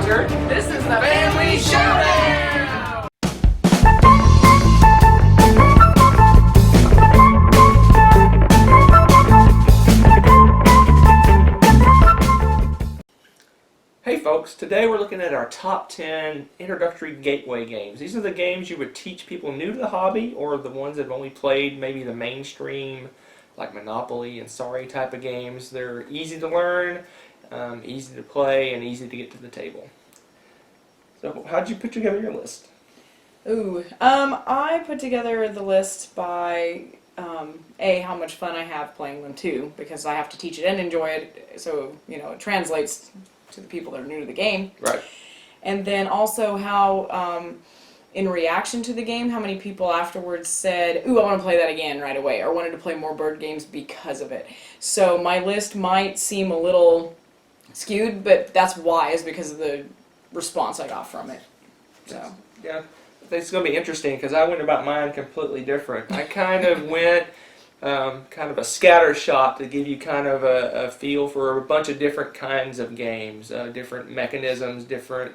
Roger. This is the Family Showdown! Hey folks, today we're looking at our top 10 introductory gateway games. These are the games you would teach people new to the hobby or the ones that have only played maybe the mainstream like Monopoly and Sorry type of games. They're easy to learn, easy to play, and easy to get to the table. So how'd you put together your list? I put together the list by A, how much fun I have playing them, too, because I have to teach it and enjoy it, so, you know, it translates to the people that are new to the game. Right. And then also how, in reaction to the game, how many people afterwards said, ooh, I want to play that again right away, or wanted to play more board games because of it. So my list might seem a little skewed, but that's why, is because of the response I got from it. So Yeah, it's going to be interesting because I went about mine completely different. I kind of went kind of a scatter shot to give you kind of a feel for a bunch of different kinds of games, different mechanisms, different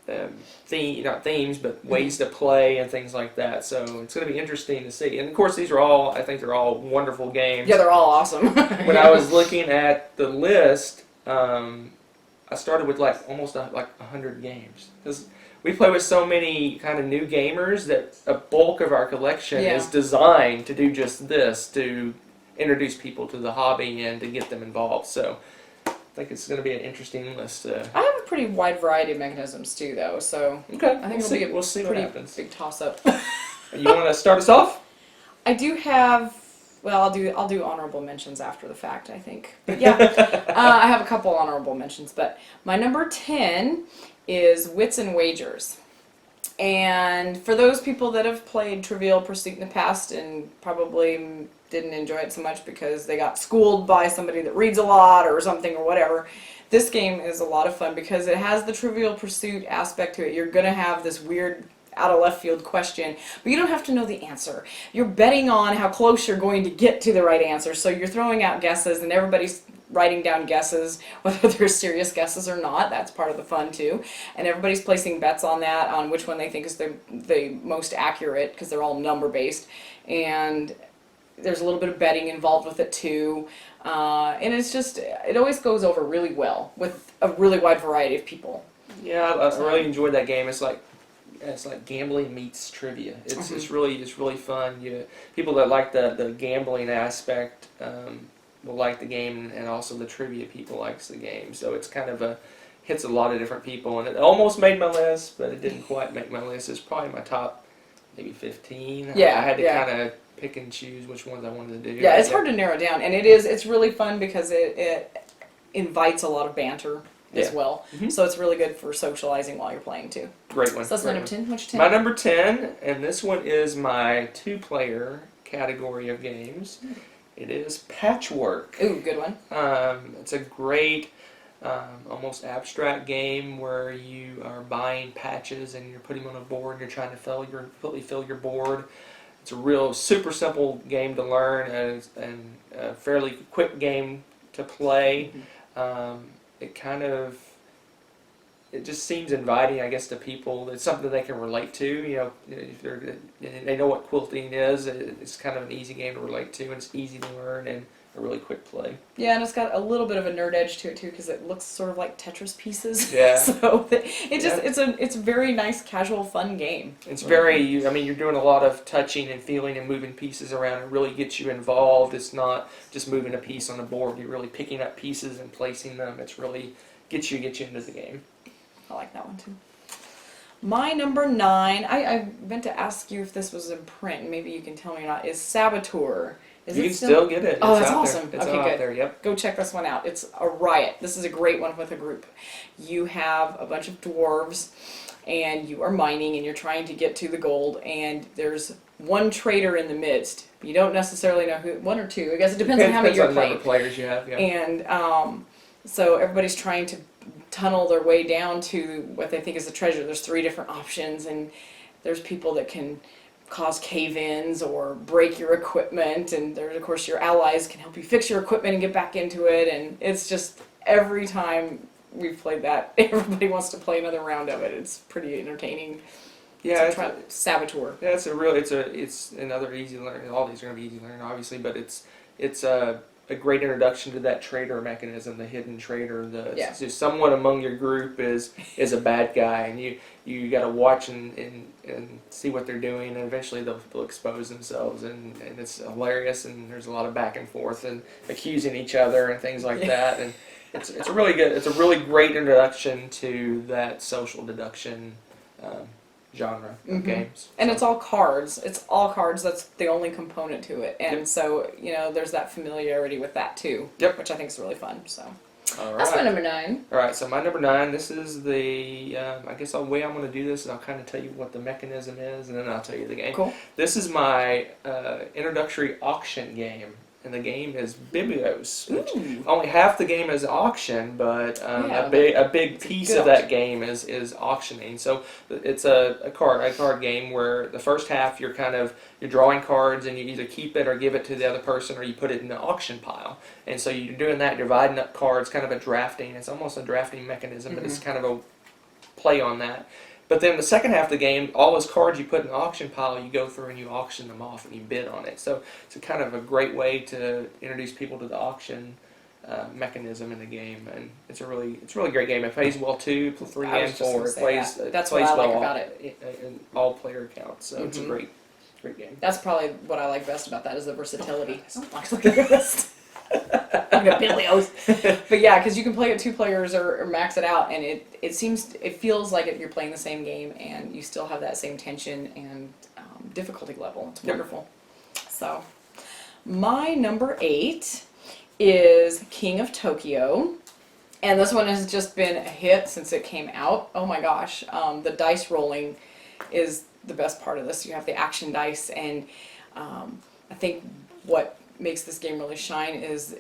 not themes, but ways to play and things like that. So it's going to be interesting to see. And of course, these are all, I think they're all wonderful games. yeah, they're all awesome. When I was looking at the list, I started with like almost like 100 games. Because we play with so many kind of new gamers that a bulk of our collection is designed to do just this, to introduce people to the hobby and to get them involved. So I think it's going to be an interesting list. I have a pretty wide variety of mechanisms too, though. So Okay, I think we'll see what pretty happens. big toss-up. You want to start us off? I do have. Well, I'll do honorable mentions after the fact, I think. But yeah, I have a couple honorable mentions. But my number 10 is Wits and Wagers. And for those people that have played Trivial Pursuit in the past and probably didn't enjoy it so much because they got schooled by somebody that reads a lot or something or whatever, this game is a lot of fun because it has the Trivial Pursuit aspect to it. You're going to have this weird out of left field question, but you don't have to know the answer. You're betting on how close you're going to get to the right answer, so you're throwing out guesses and everybody's writing down guesses, whether they're serious guesses or not. That's part of the fun too. And everybody's placing bets on that, on which one they think is the most accurate, because they're all number based. And there's a little bit of betting involved with it too. And it's just, it always goes over really well with a really wide variety of people. Yeah, I really enjoyed that game. It's like gambling meets trivia. It's really fun. People that like the gambling aspect will like the game, and also the trivia people likes the game. So it's kind of hits a lot of different people, and it almost made my list, but it didn't quite make my list. It's probably my top maybe 15. Yeah, I had to kind of pick and choose which ones I wanted to do. Yeah, it's hard to narrow down, and it's really fun because it invites a lot of banter as well. Mm-hmm. So it's really good for socializing while you're playing too. Great one. So that's my number 10. What's your 10? My number 10, and this one is my 2-player category of games. It is Patchwork. Ooh, good one. It's a great, almost abstract game where you are buying patches and you're putting them on a board and you're trying to completely fill your board. It's a real super simple game to learn and a fairly quick game to play. Mm-hmm. It just seems inviting, I guess, to people. It's something they can relate to. You know, if they know what quilting is. It's kind of an easy game to relate to, and it's easy to learn and a really quick play. Yeah, and it's got a little bit of a nerd edge to it too, because it looks sort of like Tetris pieces. Yeah. So it's a very nice, casual, fun game. It's very. You're doing a lot of touching and feeling and moving pieces around. It really gets you involved. It's not just moving a piece on a board. You're really picking up pieces and placing them. It's really gets you into the game. I like that one too. My number 9, I meant to ask you if this was in print, maybe you can tell me or not, is Saboteur. You can still get it. Oh, that's awesome. It's okay, out good. there, yep. Go check this one out. It's a riot. This is a great one with a group. You have a bunch of dwarves, and you are mining, and you're trying to get to the gold, and there's one trader in the midst. You don't necessarily know who, one or two. I guess it depends on how many you're playing. Number of players you have, yeah. And so everybody's trying to tunnel their way down to what they think is the treasure. There's 3 different options, and there's people that can cause cave-ins or break your equipment, and there's of course your allies can help you fix your equipment and get back into it, and it's just every time we've played that. Everybody wants to play another round of it. It's pretty entertaining. Yeah, Saboteur. yeah, it's another easy learn. All these are going to be easy to learn, obviously, but it's a great introduction to that traitor mechanism, the hidden traitor. So someone among your group is a bad guy, and you got to watch and see what they're doing, and eventually they'll expose themselves, and it's hilarious, and there's a lot of back and forth and accusing each other and things like that, and it's a really good, it's a really great introduction to that social deduction genre of games. And it's all cards. It's all cards. That's the only component to it. And so, there's that familiarity with that too. Yep. Which I think is really fun. So All right. that's my number 9. All right, so my number 9, this is the, I guess the way I'm going to do this is I'll kind of tell you what the mechanism is, and then I'll tell you the game. Cool. This is my introductory auction game, and the game is Biblios. Which only half the game is auction, but a big piece of that game is auctioning. So it's a card game where the first half you're drawing cards, and you either keep it or give it to the other person, or you put it in the auction pile. And so you're doing that, dividing up cards, kind of a drafting. It's almost a drafting mechanism, but it's kind of a play on that. But then the second half of the game, all those cards you put in the auction pile, you go through and you auction them off and you bid on it. So it's kind of a great way to introduce people to the auction mechanism in the game, and it's a really great game. It plays well too, 3 and 4. It plays That's plays what I well like about it. in all player accounts. So it's a great game. That's probably what I like best about that is the versatility. But yeah, because you can play it 2 players or max it out, and it feels like you're playing the same game, and you still have that same tension and difficulty level. It's wonderful. So my number 8 is King of Tokyo, and this one has just been a hit since it came out. Oh my gosh, the dice rolling is the best part of this. You have the action dice, and I think what makes this game really shine is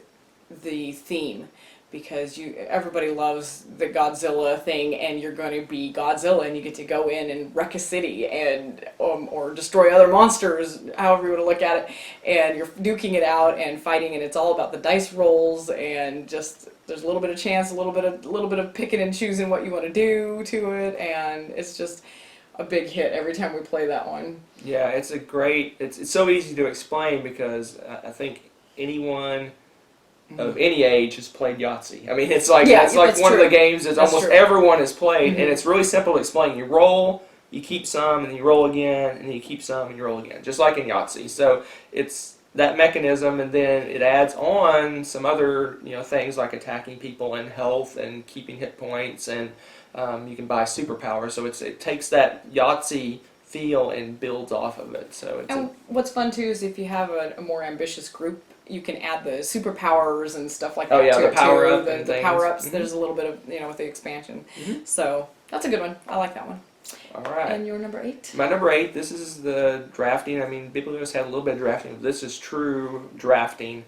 the theme, because everybody loves the Godzilla thing, and you're going to be Godzilla, and you get to go in and wreck a city and or destroy other monsters, however you want to look at it, and you're duking it out and fighting, and it's all about the dice rolls, and just there's a little bit of chance, a little bit of picking and choosing what you want to do to it, and it's just a big hit every time we play that one. Yeah, it's so easy to explain, because I think anyone of any age has played Yahtzee. I mean, it's like one of the games that almost everyone has played, and it's really simple to explain. You roll, you keep some, and then you roll again, and then you keep some, and you roll again, just like in Yahtzee. So it's that mechanism, and then it adds on some other things like attacking people and health and keeping hit points, and you can buy superpowers. So it takes that Yahtzee feel and builds off of it. So what's fun too is if you have a more ambitious group, you can add the superpowers and stuff like that. Oh yeah, to the power up the power ups. There's a little bit of with the expansion. So that's a good one. I like that one. All right. And your number 8? My number 8. This is the drafting. I mean, Biblios had a little bit of drafting. This is true drafting.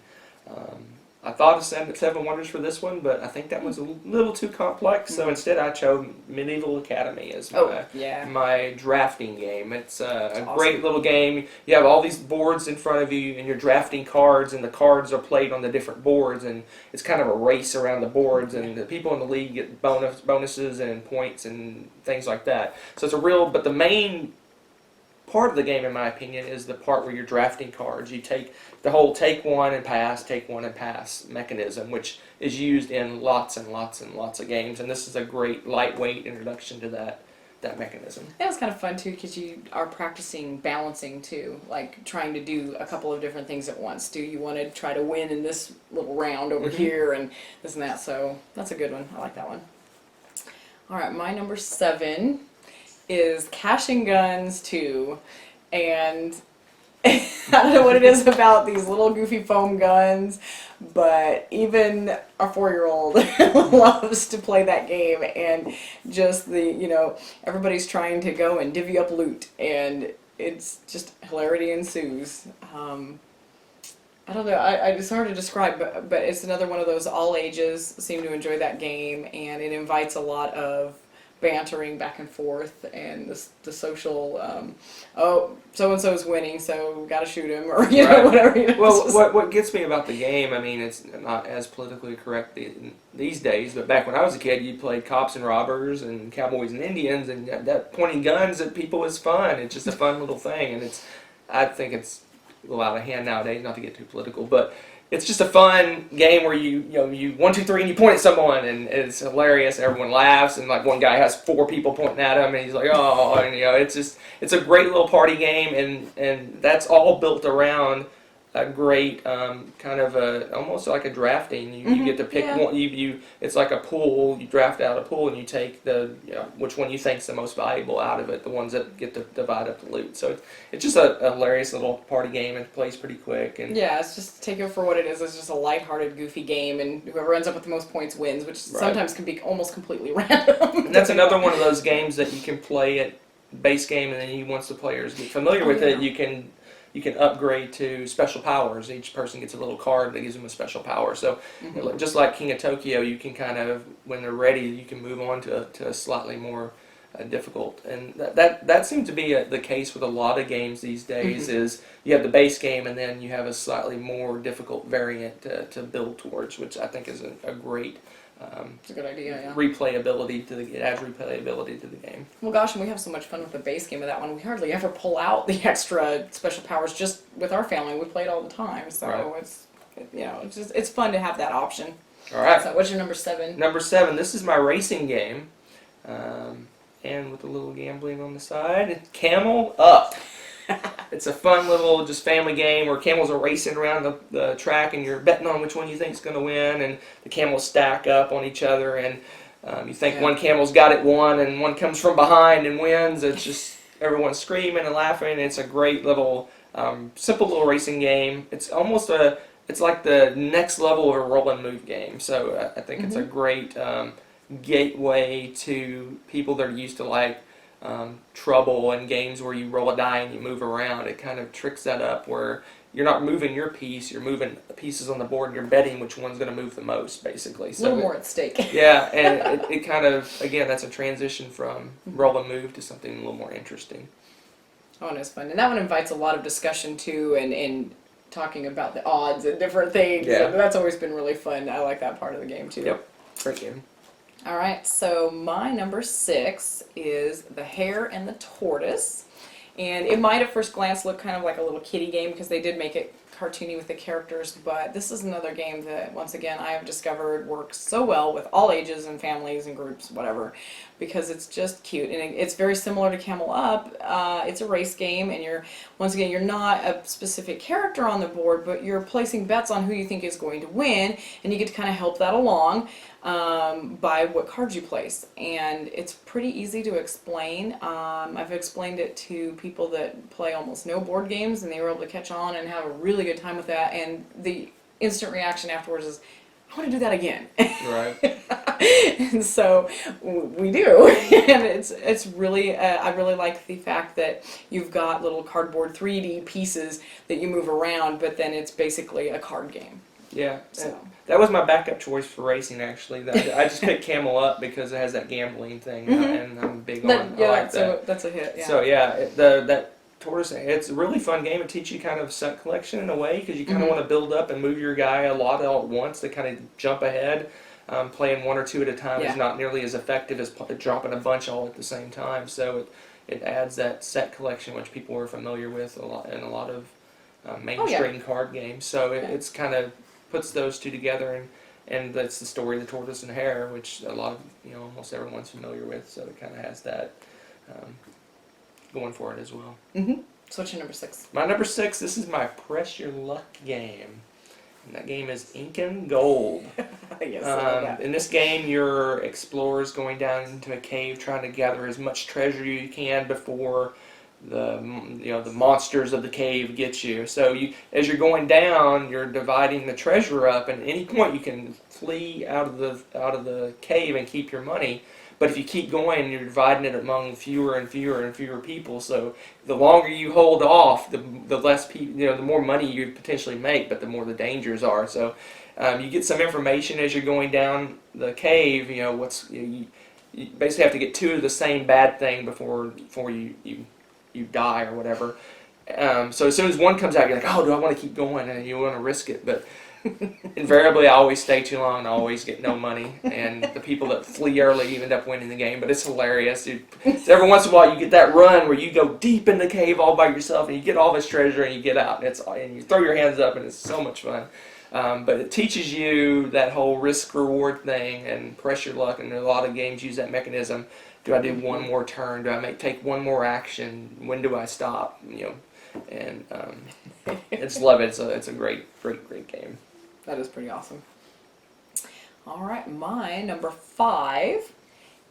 I thought of Seven Wonders for this one, but I think that was a little too complex. So instead, I chose Medieval Academy as my drafting game. It's a great little game. You have all these boards in front of you, and you're drafting cards, and the cards are played on the different boards, and it's kind of a race around the boards, and the people in the league get bonuses and points and things like that. So but the main part of the game, in my opinion, is the part where you're drafting cards. You take the whole take one and pass mechanism, which is used in lots and lots and lots of games, and this is a great lightweight introduction to that mechanism. It was kind of fun too, because you are practicing balancing too, like trying to do a couple of different things at once. Do you want to try to win in this little round over here and this and that? So that's a good one. I like that one. All right, my number 7 is Cash and Guns 2, and I don't know what it is about these little goofy foam guns, but even a 4-year-old loves to play that game, and just everybody's trying to go and divvy up loot, and it's just hilarity ensues. I don't know, it's hard to describe, but it's another one of those all ages seem to enjoy that game, and it invites a lot of bantering back and forth, and the social, oh, so and so's winning, so we got to shoot him, or you know, Right. whatever. You know, Well, it's just- what gets me about the game, I mean, it's not as politically correct these days, but back when I was a kid, you played cops and robbers and cowboys and Indians, and that pointing guns at people is fun. It's just a fun little thing, and I think it's a little out of hand nowadays, not to get too political, but it's just a fun game where you 1, 2, 3 and you point at someone, and it's hilarious. Everyone laughs, and like one guy has 4 people pointing at him, and he's like, oh, and it's a great little party game, and that's all built around a great kind of almost like a drafting. You get to pick yeah. one. It's like a pool. You draft out a pool, and you take which one you think's the most valuable out of it. The ones that get to divide up the loot. So it's just a hilarious little party game. It plays pretty quick. And Yeah, it's just take it for what it is. It's just a lighthearted, goofy game, and whoever ends up with the most points wins, which sometimes can be almost completely random. And that's another one of those games that you can play at base game, and then once the players get familiar with it, you can upgrade to special powers. Each person gets a little card that gives them a special power. So just like King of Tokyo, you can kind of, when they're ready, you can move on to a slightly more difficult. And that seems to be the case with a lot of games these days. Is you have the base game, and then you have a slightly more difficult variant to build towards, which I think is a great It's a good idea, yeah. replayability it adds replayability to the game. Well, gosh, and we have so much fun with the base game of that one. We hardly ever pull out the extra special powers just with our family. We play it all the time, so it's fun to have that option. All right. So, what's your number 7? Number 7. This is my racing game, and with a little gambling on the side. It's Camel Up. It's a fun little just family game where camels are racing around the track, and you're betting on which one you think is going to win, and the camels stack up on each other, and you think one camel's got it won, and one comes from behind and wins. It's just everyone's screaming and laughing. It's a great little, simple little racing game. It's almost it's like the next level of a roll and move game. So I think it's a great gateway to people that are used to trouble and games where you roll a die and you move around. It kind of tricks that up where you're not moving your piece, you're moving pieces on the board, and you're betting which one's going to move the most, basically. A little more at stake. Yeah, and it kind of, again, that's a transition from roll and move to something a little more interesting. Oh, and it's fun. And that one invites a lot of discussion, too, and talking about the odds and different things. Yeah. And that's always been really fun. I like that part of the game, too. Yep, great game. All right, so my number 6 is The Hare and the Tortoise. And it might at first glance look kind of like a little kiddie game because they did make it cartoony with the characters, but this is another game that, once again, I have discovered works so well with all ages and families and groups, whatever, because it's just cute. And it's very similar to Camel Up. It's a race game, and once again, you're not a specific character on the board, but you're placing bets on who you think is going to win, and you get to kind of help that along by what cards you place. And it's pretty easy to explain. I've explained it to people that play almost no board games, and they were able to catch on and have a really good time with that. And the instant reaction afterwards is, I want to do that again. Right. And so we do. And it's really, I really like the fact that you've got little cardboard 3D pieces that you move around, but then it's basically a card game. Yeah. So. That was my backup choice for racing, actually. I just picked Camel Up because it has that gambling thing, and I'm big on I like that. That's a hit, yeah. So, yeah, that Tortoise, it's a really fun game. It teaches you kind of set collection in a way because you kind of want to build up and move your guy a lot all at once to kind of jump ahead. Playing 1 or 2 at a time is not nearly as effective as dropping a bunch all at the same time. So it adds that set collection, which people are familiar with in a lot of mainstream card games. So it's kind of puts those two together, and that's the story of the tortoise and hare, which a lot of almost everyone's familiar with. So it kind of has that going for it as well. So what's your number 6? My number 6. This is my Press Your Luck game, and that game is Incan Gold. Yes, in this game, you're explorers going down into a cave trying to gather as much treasure you can before the monsters of the cave get you. So as you're going down, you're dividing the treasure up, and at any point you can flee out of the cave and keep your money. But if you keep going, you're dividing it among fewer and fewer and fewer people. So the longer you hold off, the less people, the more money you potentially make, but the more the dangers are. So you get some information as you're going down the cave. you basically have to get two of the same bad thing before you die or whatever. So as soon as one comes out, you're like, oh, do I want to keep going? And you want to risk it, but invariably I always stay too long and I always get no money. And the people that flee early end up winning the game. But it's hilarious. So every once in a while you get that run where you go deep in the cave all by yourself and you get all this treasure and you get out and you throw your hands up and it's so much fun. But it teaches you that whole risk-reward thing and pressure luck, and a lot of games use that mechanism. Do I do one more turn? Do I take one more action? When do I stop? And it's love it. It's a great game. That is pretty awesome. All right, my number 5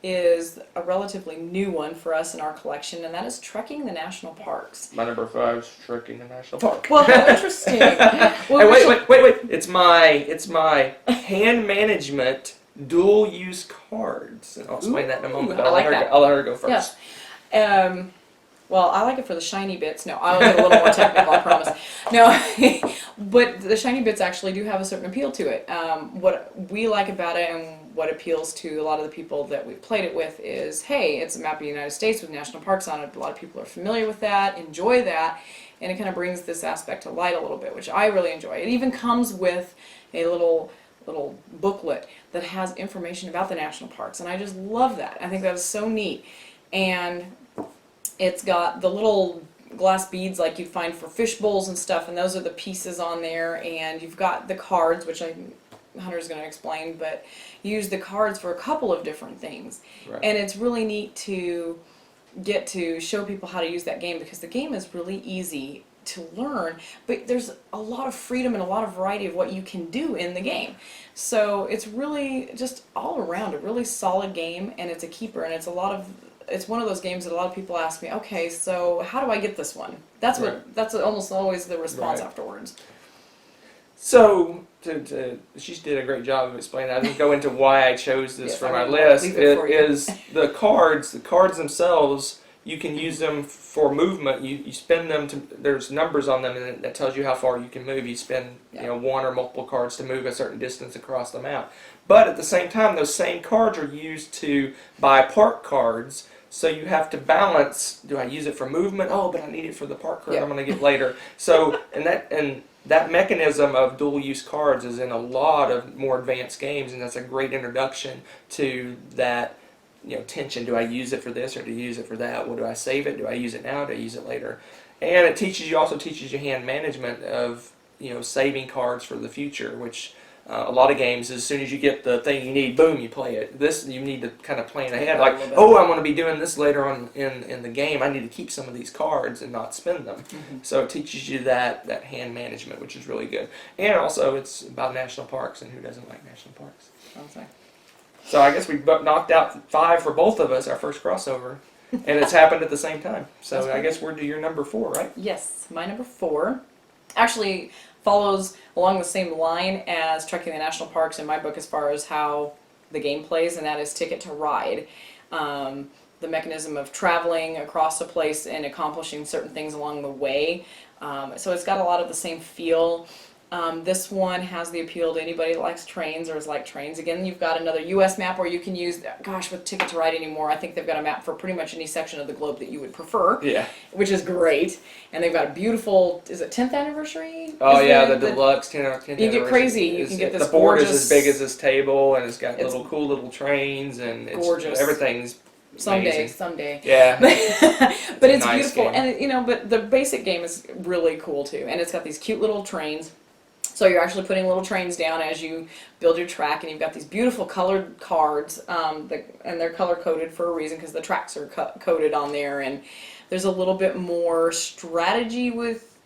is a relatively new one for us in our collection, and that is Trekking the National Parks. My number 5 is Trekking the National Park. Well, how interesting. Well, hey, wait! It's my hand management dual use cards, and I'll explain that in a moment. But I like that. I'll let her go first. Yeah. Well, I like it for the shiny bits. No, I'll get a little more technical, I promise. No, but the shiny bits actually do have a certain appeal to it. What we like about it and what appeals to a lot of the people that we've played it with is, hey, it's a map of the United States with national parks on it. A lot of people are familiar with that, enjoy that, and it kind of brings this aspect to light a little bit, which I really enjoy. It even comes with a little booklet that has information about the national parks, and I just love that. I think that is so neat. And it's got the little glass beads like you'd find for fish bowls and stuff, and those are the pieces on there, and you've got the cards, which Hunter's going to explain, but you use the cards for a couple of different things. Right. And it's really neat to get to show people how to use that game, because the game is really easy to learn, but there's a lot of freedom and a lot of variety of what you can do in the game. So it's really just all around a really solid game, and it's a keeper, and it's one of those games that a lot of people ask me, okay, so how do I get this one? That's almost always the response afterwards. So she did a great job of explaining that. I didn't go into why I chose this for my list. Is the cards themselves, you can use them for movement. You spin them there's numbers on them, and that tells you how far you can move. You spin one or multiple cards to move a certain distance across the map. But at the same time, those same cards are used to buy park cards. So you have to balance, do I use it for movement? Oh, but I need it for the park card I'm going to get later. So, and that mechanism of dual use cards is in a lot of more advanced games, and that's a great introduction to that, tension. Do I use it for this or do I use it for that? Well, do I save it? Do I use it now? Do I use it later? And it also teaches you hand management of, saving cards for the future, which a lot of games, as soon as you get the thing you need, boom, you play it. This, you need to kind of plan ahead. Like, oh, I'm going to be doing this later on in the game. I need to keep some of these cards and not spend them. Mm-hmm. So it teaches you that hand management, which is really good. And also, it's about national parks, and who doesn't like national parks? Okay. So I guess we knocked out 5 for both of us, our first crossover. And it's happened at the same time. So I guess we're to your number 4, right? Yes, my number 4 actually follows along the same line as Trekking the National Parks in my book as far as how the game plays, and that is Ticket to Ride. The mechanism of traveling across a place and accomplishing certain things along the way. So it's got a lot of the same feel. This one has the appeal to anybody that likes trains or is like trains. Again, you've got another U.S. map where you can use, with Ticket to Ride anymore, I think they've got a map for pretty much any section of the globe that you would prefer. Yeah. Which is great. And they've got a beautiful, is it 10th anniversary? Oh yeah, the deluxe 10th anniversary. You get crazy. You can get this the board gorgeous, is as big as this table, and it's got cool little trains, and gorgeous. Everything's Someday. Yeah. But it's beautiful. Game. And but the basic game is really cool too. And it's got these cute little trains. So you're actually putting little trains down as you build your track, and you've got these beautiful colored cards, and they're color-coded for a reason because the tracks are coded on there, and there's a little bit more strategy with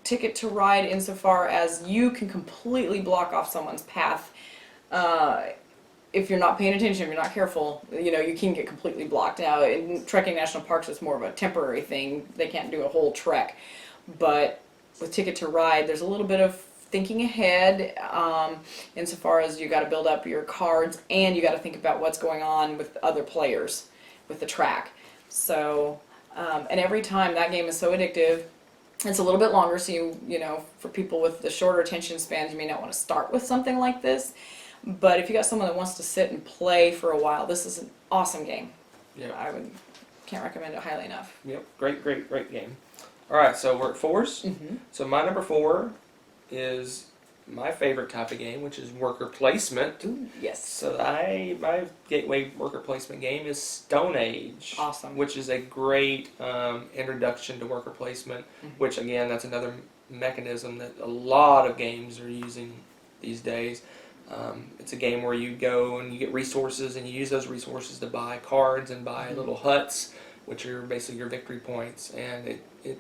Ticket to Ride insofar as you can completely block off someone's path. If you're not paying attention, if you're not careful, you can get completely blocked. Now, in Trekking National Parks, it's more of a temporary thing. They can't do a whole trek. But with Ticket to Ride, there's a little bit of thinking ahead insofar as you got to build up your cards, and you got to think about what's going on with other players with the track. So, and every time, that game is so addictive. It's a little bit longer, so for people with the shorter attention spans, you may not want to start with something like this. But if you got someone that wants to sit and play for a while, this is an awesome game. Yeah. Can't recommend it highly enough. Yep. Great game. All right, so we're at 4s. Mm-hmm. So my number 4 is my favorite type of game, which is worker placement. Ooh, yes. So my gateway worker placement game is Stone Age. Awesome. Which is a great introduction to worker placement. Mm-hmm. Which again, that's another mechanism that a lot of games are using these days. It's a game where you go and you get resources and you use those resources to buy cards and buy Mm-hmm. little huts, which are basically your victory points. And it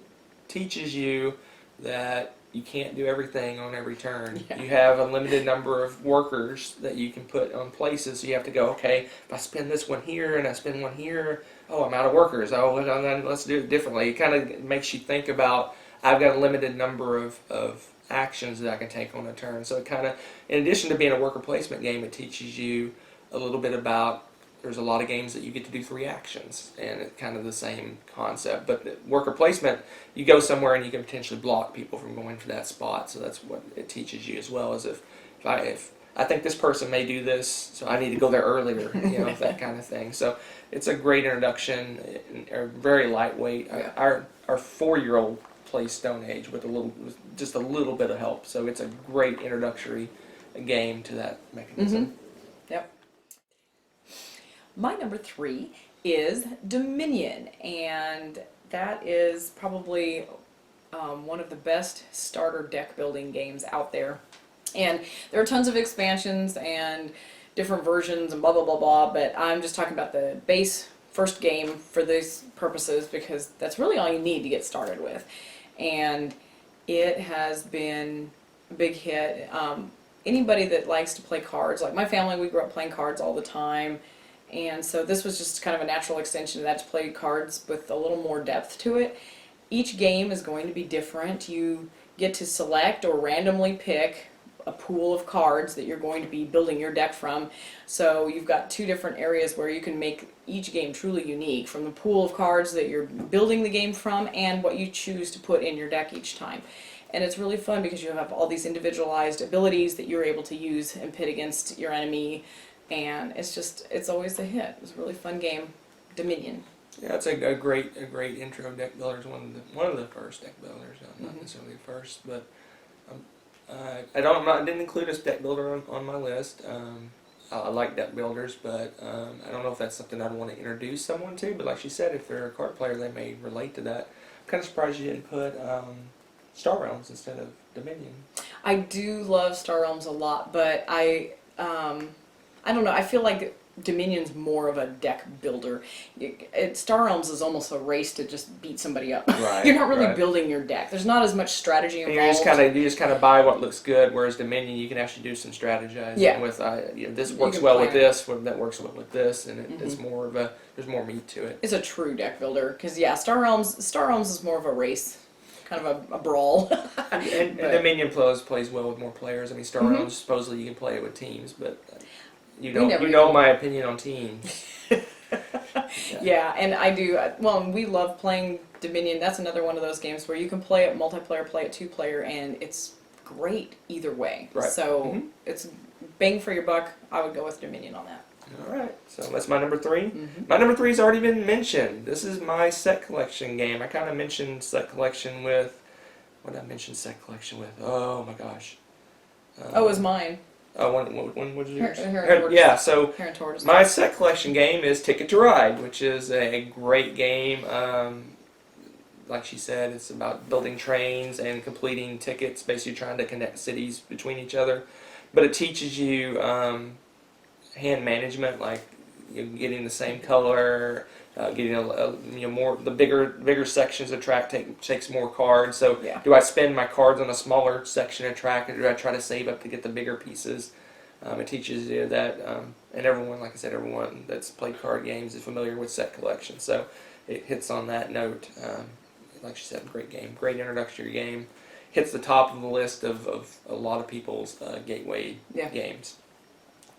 teaches you that you can't do everything on every turn. Yeah. You have a limited number of workers that you can put on places. So you have to go, okay, if I spend this one here and I spend one here, oh, I'm out of workers. Oh, well, then let's do it differently. It kind of makes you think about, I've got a limited number of actions that I can take on a turn. So it kind of, in addition to being a worker placement game, it teaches you a little bit about, there's a lot of games that you get to do 3 actions, and it's kind of the same concept. But the worker placement, you go somewhere and you can potentially block people from going to that spot. So that's what it teaches you as well, as if I think this person may do this, so I need to go there earlier, that kind of thing. So it's a great introduction, very lightweight. Yeah. Our 4-year-old plays Stone Age with just a little bit of help. So it's a great introductory game to that mechanism. Mm-hmm. Yep. My number 3 is Dominion, and that is probably one of the best starter deck building games out there. And there are tons of expansions and different versions and blah blah blah blah, but I'm just talking about the base first game for these purposes because that's really all you need to get started with. And it has been a big hit. Anybody that likes to play cards, like my family, we grew up playing cards all the time. And so this was just kind of a natural extension of that, to play cards with a little more depth to it. Each game is going to be different. You get to select or randomly pick a pool of cards that you're going to be building your deck from. So you've got 2 different areas where you can make each game truly unique, from the pool of cards that you're building the game from and what you choose to put in your deck each time. And it's really fun because you have all these individualized abilities that you're able to use and pit against your enemy. And it's always a hit. It's a really fun game. Dominion. Yeah, it's a great intro deck builder. It's one of the first deck builders. Not necessarily the first, but I didn't include this deck builder on my list. I like deck builders, but I don't know if that's something I'd want to introduce someone to. But like she said, if they're a card player, they may relate to that. I'm kind of surprised you didn't put Star Realms instead of Dominion. I do love Star Realms a lot, but I don't know. I feel like Dominion's more of a deck builder. Star Realms is almost a race to just beat somebody up. Right, You're not really right. building your deck. There's not as much strategy And involved. you just kind of buy what looks good. Whereas Dominion, you can actually do some strategizing. Yeah. With this works can well with plan. this, that works well with this, and it's more of there's more meat to it. It's a true deck builder because Star Realms is more of a race, kind of a brawl. And Dominion plays well with more players. I mean, Star Realms, supposedly you can play it with teams, but you know my opinion on teams. Yeah, and I do. Well, we love playing Dominion. That's another one of those games where you can play it multiplayer, play it 2-player, and it's great either way. Right. So it's bang for your buck. I would go with Dominion on that. All right, so that's my number 3. My number 3 has already been mentioned. This is my set collection game. I kind of mentioned set collection with. What did I mention set collection with? Oh my gosh. It was mine. When was yours? Heron so Tortoise. my set collection game is Ticket to Ride, which is a great game. Like she said, it's about building trains and completing tickets, basically trying to connect cities between each other. But it teaches you hand management, like getting the same color, getting the bigger sections of track takes more cards. So Yeah. do I spend my cards on a smaller section of track, or do I try to save up to get the bigger pieces? It teaches you that, and everyone, like I said, everyone that's played card games is familiar with set collection. So it hits on that note. Like she said, great game, great introductory game. Hits the top of the list of a lot of people's gateway games.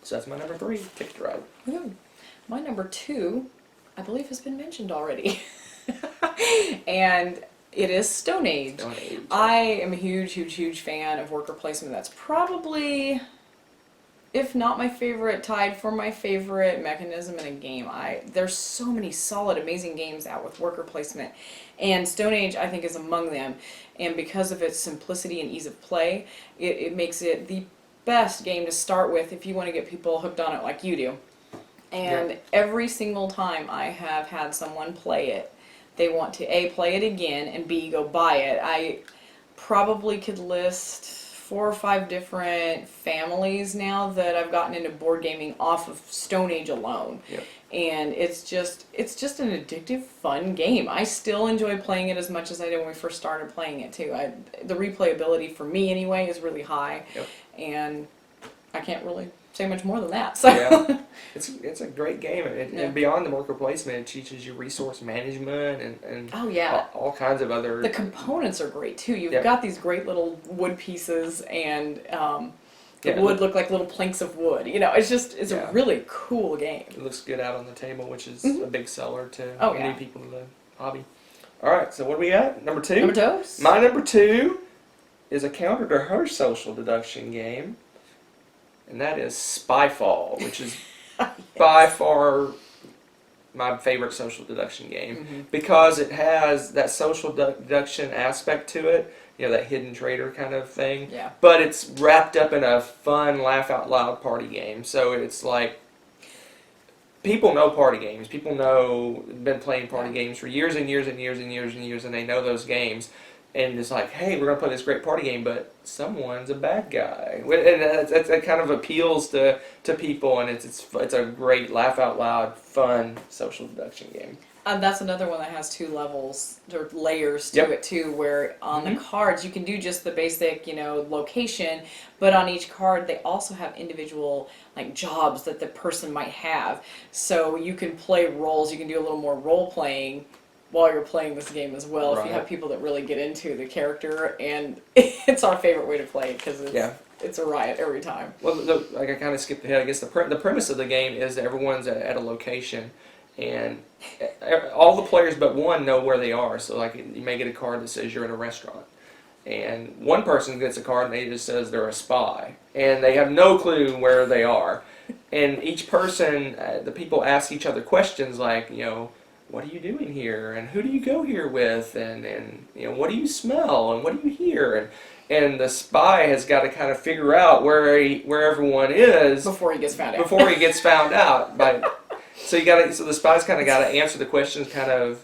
So that's my number 3, Ticket to Ride. Ooh. My number 2, I believe, has been mentioned already. And it is Stone Age. Stone Age. I am a huge fan of worker placement. That's probably, if not my favorite, tied for my favorite mechanism in a game. There's so many solid, amazing games out with worker placement, and Stone Age I think is among them. And because of its simplicity and ease of play, it makes it the best game to start with if you want to get people hooked on it like you do. And every single time I have had someone play it, they want to A, play it again, and B, go buy it. I probably could list 4 or 5 different families now that I've gotten into board gaming off of Stone Age alone. Yep. And it's just an addictive, fun game. I still enjoy playing it as much as I did when we first started playing it too. The replayability for me anyway is really high, Yep. and I can't really say much more than that. So Yeah. It's a great game, and, Yeah. and beyond the worker placement, it teaches you resource management and oh yeah, all kinds of other. the components are great too. You've Yep. got these great little wood pieces, and the Yeah, wood look like little planks of wood. You know, it's Yeah. a really cool game. It looks good out on the table, which is Mhm. a big seller to Oh, new yeah. people to the hobby. All right, so what do we got? Number 2. Number toes. My number 2 is a counter to her social deduction game, and that is Spyfall, which is by far my favorite social deduction game Mhm. because it has that social deduction aspect to it, you know, that hidden traitor kind of thing. Yeah. But it's wrapped up in a fun, laugh out loud party game. So it's like people know party games. People know been playing party games for years and years and years and years and years, and they know those games. And it's like, hey, we're gonna play this great party game, but someone's a bad guy, and that kind of appeals to people, and it's a great laugh out loud, fun social deduction game. That's another one that has 2 levels or layers to Yep. it too, where on Mhm. the cards you can do just the basic, location, but on each card they also have individual like jobs that the person might have. So you can play roles, you can do a little more role playing while you're playing this game as well. If Right. you have people that really get into the character, and it's our favorite way to play it because it's a riot every time. Well, like I kind of skipped ahead. I guess the premise of the game is that everyone's at a location, and all the players but one know where they are. So, like, you may get a card that says you're in a restaurant, and one person gets a card and they just says they're a spy, and they have no clue where they are. And each person, the people ask each other questions like, what are you doing here, and who do you go here with, and what do you smell, and what do you hear, and the spy has got to kind of figure out where everyone is Before he gets found out. before he gets found out. So the spy's kind of got to answer the questions kind of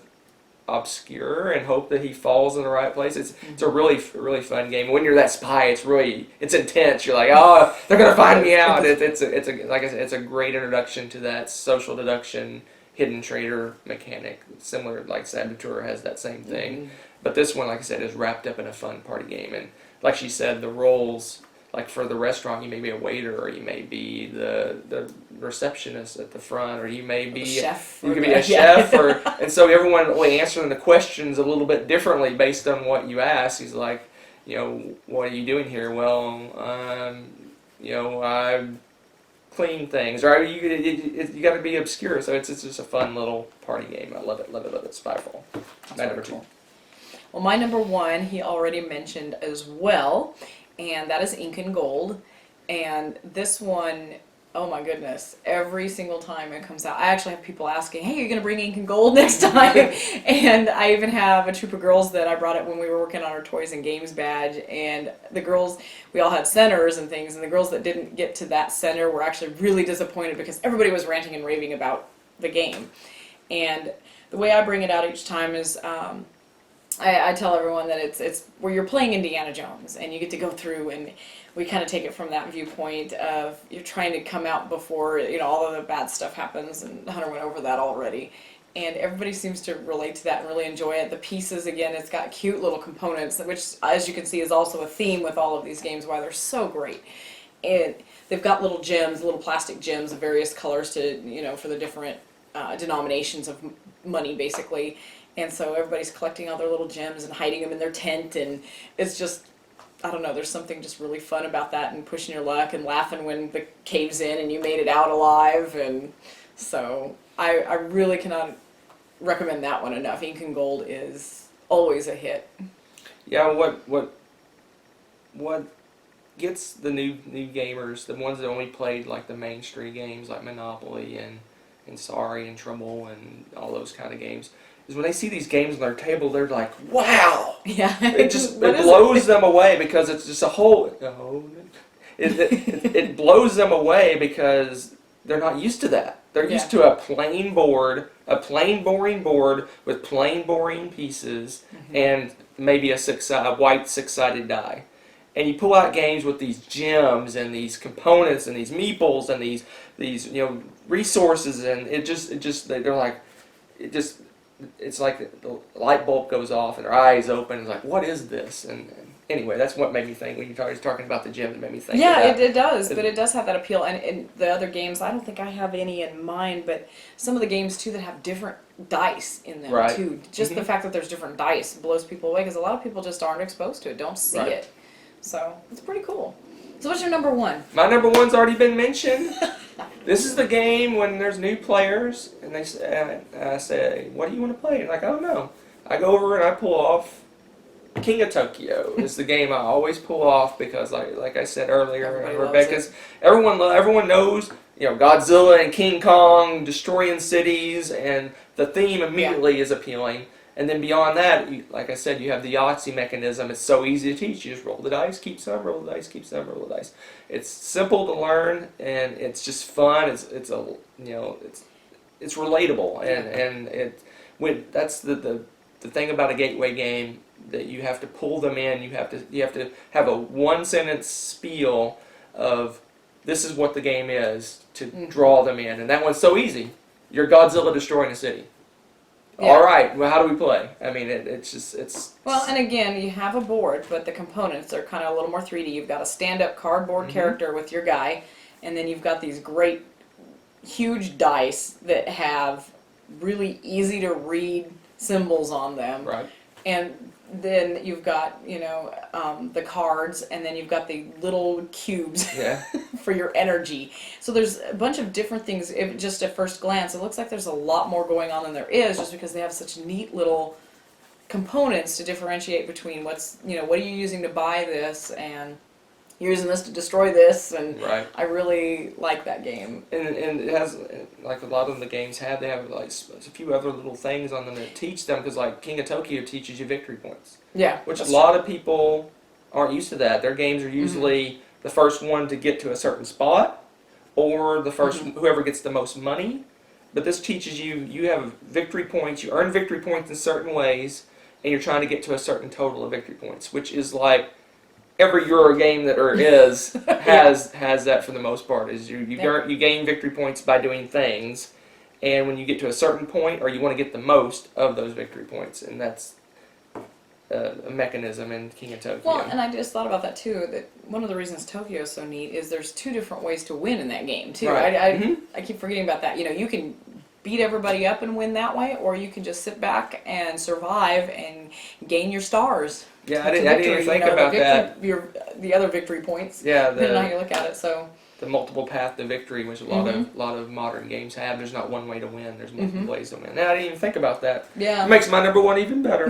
obscure and hope that he falls in the right place. It's a really fun game. When you're that spy, it's intense. You're like, oh, they're gonna find me out. It's like I said, it's a great introduction to that social deduction hidden traitor mechanic. Similar, like Saboteur has that same thing. Mhm. But this one, like I said, is wrapped up in a fun party game. And like she said, the roles, like for the restaurant, you may be a waiter, or you may be the receptionist at the front, or you may be chef. you could be a chef, and so everyone will answer the questions a little bit differently based on what you ask. He's like, what are you doing here? Well, I clean things, or you got to be obscure. So it's just a fun little party game. I love it, love it, love it. Spyfall. My number 2. Well, my number 1 he already mentioned as well, and that is Ink and Gold. And this one, oh my goodness, every single time it comes out, I actually have people asking, hey, are you going to bring Ink and Gold next time? And I even have a troop of girls that I brought it when we were working on our Toys and Games badge, and the girls, we all had centers and things, and the girls that didn't get to that center were actually really disappointed because everybody was ranting and raving about the game. And the way I bring it out each time is I tell everyone that it's where you're playing Indiana Jones, and you get to go through, and we kind of take it from that viewpoint of you're trying to come out before all of the bad stuff happens, and Hunter went over that already. And everybody seems to relate to that and really enjoy it. The pieces, again, it's got cute little components, which, as you can see, is also a theme with all of these games, why they're so great. And they've got little gems, little plastic gems of various colors to, for the different denominations of money, basically. And so everybody's collecting all their little gems and hiding them in their tent, and it's just, I don't know, there's something just really fun about that, and pushing your luck and laughing when the cave's in and you made it out alive. And so I really cannot recommend that one enough. Ink and Gold is always a hit. Yeah, what gets the new gamers, the ones that only played like the mainstream games like Monopoly and Sorry and Trouble and all those kind of games, is when they see these games on their table, they're like, wow! Yeah. It blows them away because it's just it blows them away because they're not used to that. They're used to a plain board, a plain boring board with plain boring pieces, and maybe a white six-sided die. And you pull out games with these gems and these components and these meeples and these resources, and they're like, it's like the light bulb goes off and their eyes open. It's like, what is this? And anyway, that's what made me think when you started talking about the gym. It made me think. Yeah, of that. it does, but it does have that appeal. And the other games, I don't think I have any in mind, but some of the games too that have different dice in them Right. too. Just the fact that there's different dice blows people away because a lot of people just aren't exposed to it, don't see Right. it. So it's pretty cool. So what's your number one? My number one's already been mentioned. This is the game when there's new players and I say, what do you want to play? And like, I don't know. I go over and I pull off King of Tokyo. Is the game I always pull off because, like I said earlier, Everybody Rebecca's everyone knows, Godzilla and King Kong destroying cities, and the theme immediately is appealing. And then beyond that, like I said, you have the Yahtzee mechanism. It's so easy to teach. You just roll the dice, keep some, roll the dice, keep some, roll the dice. It's simple to learn, and it's just fun. It's relatable, and that's the thing about a gateway game, that you have to pull them in. You have to have a one sentence spiel of this is what the game is to draw them in, and that one's so easy. You're Godzilla destroying a city. Yeah. All right. Well, how do we play? I mean, it's. Well, and again, you have a board, but the components are kind of a little more 3D. You've got a stand-up cardboard character with your guy, and then you've got these great, huge dice that have really easy to read symbols on them. Right. And then you've got, the cards, and then you've got the little cubes Yeah. for your energy. So there's a bunch of different things. Just at first glance, it looks like there's a lot more going on than there is, just because they have such neat little components to differentiate between what are you using to buy this, and you're using this to destroy this, and Right. I really like that game. And it has, like a lot of the games they have like a few other little things on them that teach them, because like King of Tokyo teaches you victory points, Yeah. which a that's lot of people aren't used to that. Their games are usually the first one to get to a certain spot, or the first whoever gets the most money. But this teaches you have victory points. You earn victory points in certain ways, and you're trying to get to a certain total of victory points, which is like every Euro game that there is has that for the most part. Is you gain victory points by doing things, and when you get to a certain point, or you want to get the most of those victory points, and that's a mechanism in King of Tokyo. Well, and I just thought about that too, that one of the reasons Tokyo is so neat is there's two different ways to win in that game too. Right. I keep forgetting about that. You can beat everybody up and win that way, or you can just sit back and survive and gain your stars. Yeah, I didn't even think about that. The other victory points. Yeah, Depending on how you look at it. So the multiple path to victory, which a lot of modern games have. There's not one way to win. There's multiple ways to win. Now, I didn't even think about that. yeah. It makes my number one even better.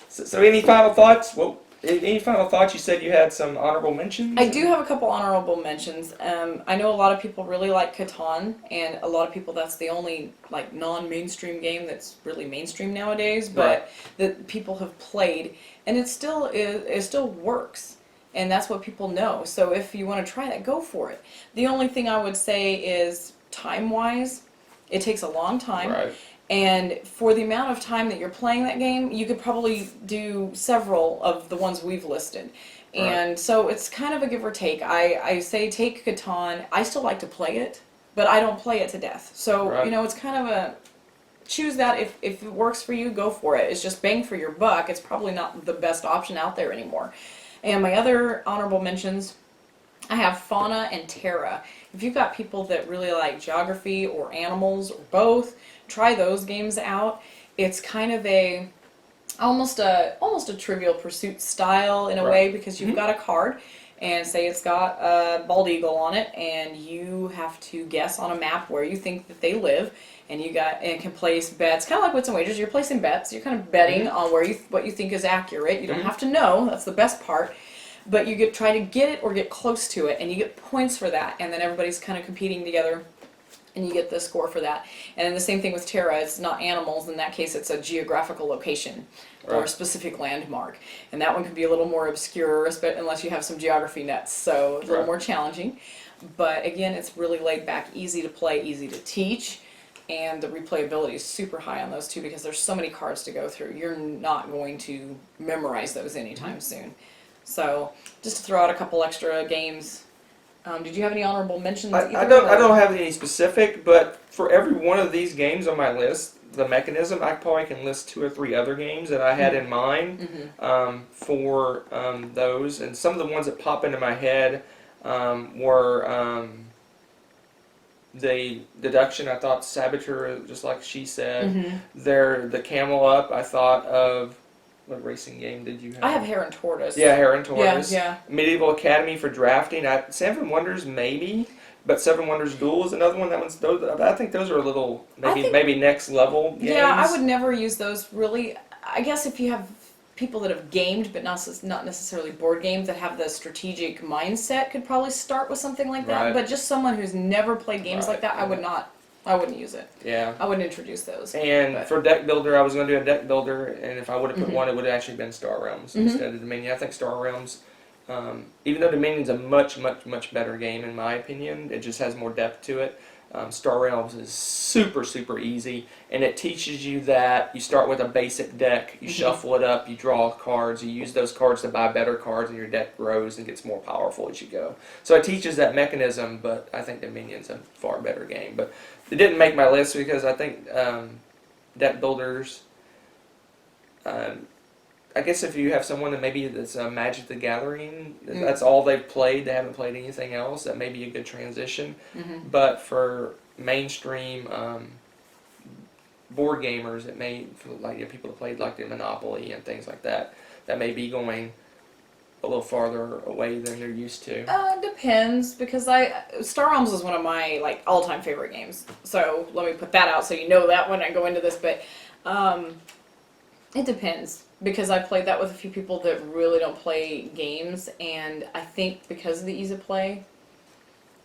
So any final thoughts? Well, any final thoughts? You said you had some honorable mentions. I do have a couple honorable mentions. I know a lot of people really like Catan, and a lot of people that's the only like non-mainstream game that's really mainstream nowadays, but that people have played, and it still works, and that's what people know. So if you want to try that, go for it. The only thing I would say is time-wise, it takes a long time. Right. And for the amount of time that you're playing that game, you could probably do several of the ones we've listed. And so it's kind of a give or take. I say take Catan. I still like to play it, but I don't play it to death. So, it's kind of a choose that. If it works for you, go for it. It's just bang for your buck. It's probably not the best option out there anymore. And my other honorable mentions, I have Fauna and Terra. If you've got people that really like geography or animals or both, try those games out. It's kind of almost a Trivial Pursuit style in a way, because you've got a card, and say it's got a bald eagle on it, and you have to guess on a map where you think that they live, and can place bets, kind of like Wits and Wagers. You're placing bets. You're kind of betting on what you think is accurate. You don't have to know. That's the best part. but you try to get it or get close to it, and you get points for that, and then everybody's kind of competing together, and you get the score for that. And then the same thing with Terra. It's not animals. In that case, it's a geographical location or a Right. specific landmark. And that one can be a little more obscure, unless you have some geography nuts. So it's a little Right. more challenging. But again, it's really laid back, easy to play, easy to teach. And the replayability is super high on those two because there's so many cards to go through. You're not going to memorize those anytime soon. So just to throw out a couple extra games. Did you have any honorable mentions? I don't have any specific, but for every one of these games on my list, the mechanism, I probably can list 2 or 3 other games that I had in mind for those. And some of the ones that pop into my head were the deduction. I thought Saboteur, just like she said. The Camel Up, I thought of. What racing game did you have? I have Hare and Tortoise. Yeah, Hare and Tortoise. Yeah. Medieval Academy for drafting. Seven Wonders maybe, but Seven Wonders Duel is another one. I think those are a little maybe next level games. Yeah, I would never use those really. I guess if you have people that have gamed but not necessarily board games that have the strategic mindset could probably start with something like that. Right. But just someone who's never played games Right, like that, yeah. I wouldn't use it. Yeah. I wouldn't introduce those. And but- for deck builder, I was going to do a deck builder, and if I would have put one, it would have actually been Star Realms instead of Dominion. I think Star Realms, even though Dominion's a much, much, much better game in my opinion, it just has more depth to it. Star Realms is super, super easy, and it teaches you that you start with a basic deck, you shuffle it up, you draw cards, you use those cards to buy better cards, and your deck grows and gets more powerful as you go. So it teaches that mechanism, but I think Dominion's a far better game. But it didn't make my list because I think deck builders. I guess if you have someone that maybe that's Magic the Gathering, that's all they've played, they haven't played anything else, that may be a good transition. But for mainstream board gamers, it may, for like people that played like the Monopoly and things like that, that may be going a little farther away than they're used to. Depends, because Star Realms is one of my all-time favorite games. So let me put that out so you know that when I go into this. But it depends, because I've played that with a few people that really don't play games, and I think because of the ease of play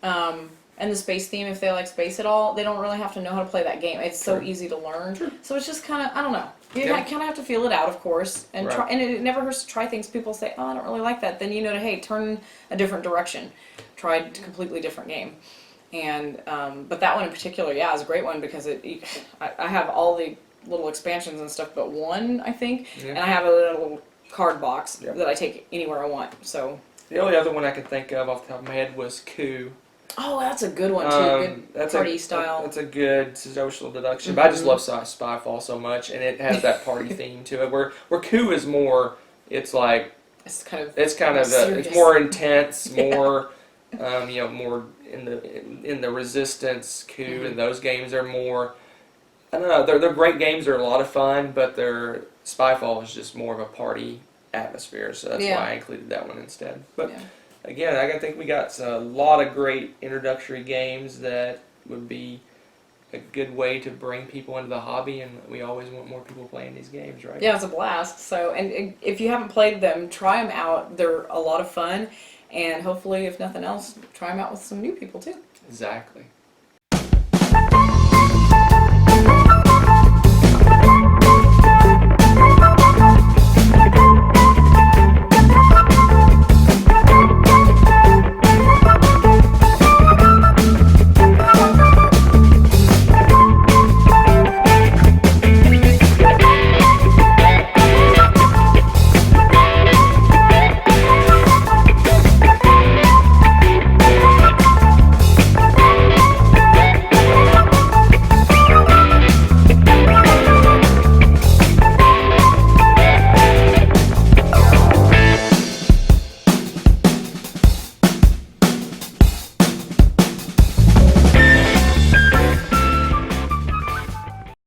and the space theme, if they like space at all, they don't really have to know how to play that game. It's so easy to learn. So it's just kind of, I don't know. You kind of have to feel it out, of course, and try. And it never hurts to try things. People say, "Oh, I don't really like that." Then you know, hey, turn a different direction. Try a completely different game. And but that one in particular, yeah, is a great one because I have all the little expansions and stuff, but one I think, and I have a little card box that I take anywhere I want. So the only other one I could think of off the top of my head was Coup. Oh, that's a good one too. Good party style. That's a good social deduction. But I just love Spyfall so much, and it has that party theme to it. Where Coup is more, it's like it's kind of it's more intense, more more in the Resistance. Coup and those games are more. I don't know. They're great games. They're a lot of fun, but Spyfall is just more of a party atmosphere. So that's why I included that one instead. But. Yeah. Again, I think we got a lot of great introductory games that would be a good way to bring people into the hobby, and we always want more people playing these games, right? Yeah, it's a blast. So, and if you haven't played them, try them out. They're a lot of fun, and hopefully, if nothing else, try them out with some new people too. Exactly.